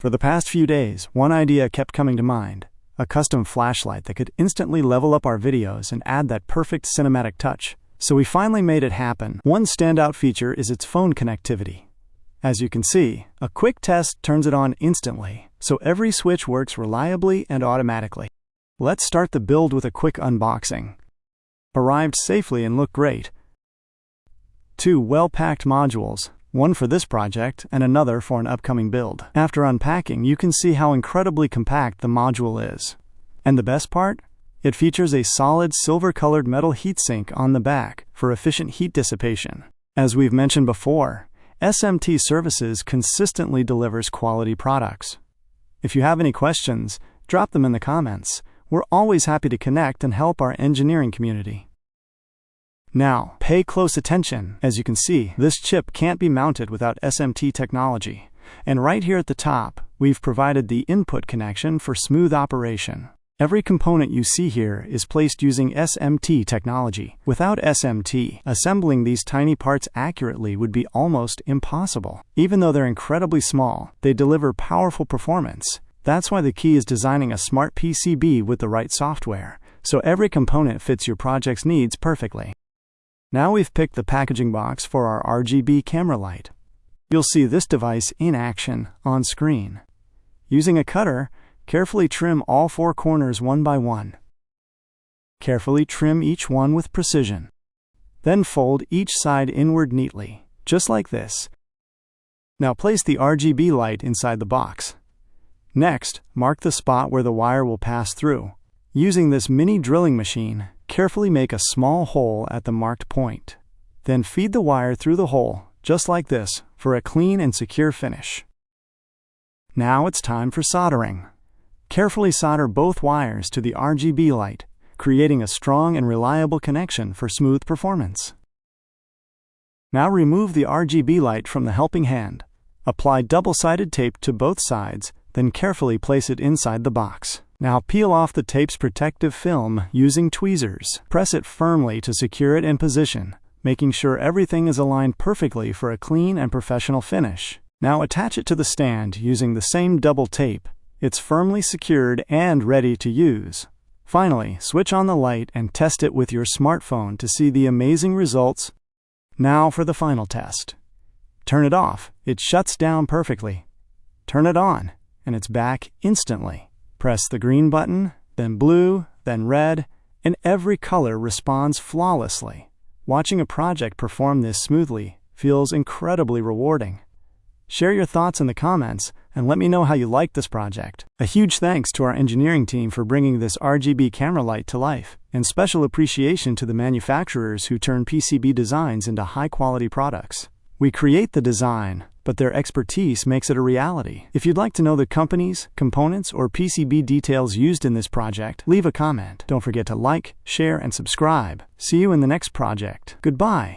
For the past few days, one idea kept coming to mind: a custom flashlight that could instantly level up our videos and add that perfect cinematic touch. So we finally made it happen. One standout feature is its phone connectivity. As you can see, a quick test turns it on instantly, so every switch works reliably and automatically. Let's start the build with a quick unboxing. Arrived safely and look great. 2 well-packed modules, one for this project and another for an upcoming build. After unpacking, you can see how incredibly compact the module is. And the best part? It features a solid silver-colored metal heatsink on the back for efficient heat dissipation. As we've mentioned before, SMT Services consistently delivers quality products. If you have any questions, drop them in the comments. We're always happy to connect and help our engineering community. Now, pay close attention. As you can see, this chip can't be mounted without SMT technology. And right here at the top, we've provided the input connection for smooth operation. Every component you see here is placed using SMT technology. Without SMT, assembling these tiny parts accurately would be almost impossible. Even though they're incredibly small, they deliver powerful performance. That's why the key is designing a smart PCB with the right software, so every component fits your project's needs perfectly. Now we've picked the packaging box for our RGB Camera Light. You'll see this device in action on screen. Using a cutter, carefully trim all 4 corners one by one. Carefully trim each one with precision. Then fold each side inward neatly, just like this. Now place the RGB light inside the box. Next, mark the spot where the wire will pass through. Using this mini drilling machine, carefully make a small hole at the marked point. Then feed the wire through the hole, just like this, for a clean and secure finish. Now it's time for soldering. Carefully solder both wires to the RGB light, creating a strong and reliable connection for smooth performance. Now remove the RGB light from the helping hand. Apply double-sided tape to both sides, then carefully place it inside the box. Now peel off the tape's protective film using tweezers. Press it firmly to secure it in position, making sure everything is aligned perfectly for a clean and professional finish. Now attach it to the stand using the same double tape. It's firmly secured and ready to use. Finally, switch on the light and test it with your smartphone to see the amazing results. Now for the final test. Turn it off. It shuts down perfectly. Turn it on, and it's back instantly. Press the green button, then blue, then red, and every color responds flawlessly. Watching a project perform this smoothly feels incredibly rewarding. Share your thoughts in the comments and let me know how you like this project. A huge thanks to our engineering team for bringing this RGB camera light to life, and special appreciation to the manufacturers who turn PCB designs into high-quality products. We create the design, but their expertise makes it a reality. If you'd like to know the companies, components, or PCB details used in this project, leave a comment. Don't forget to like, share, and subscribe. See you in the next project. Goodbye.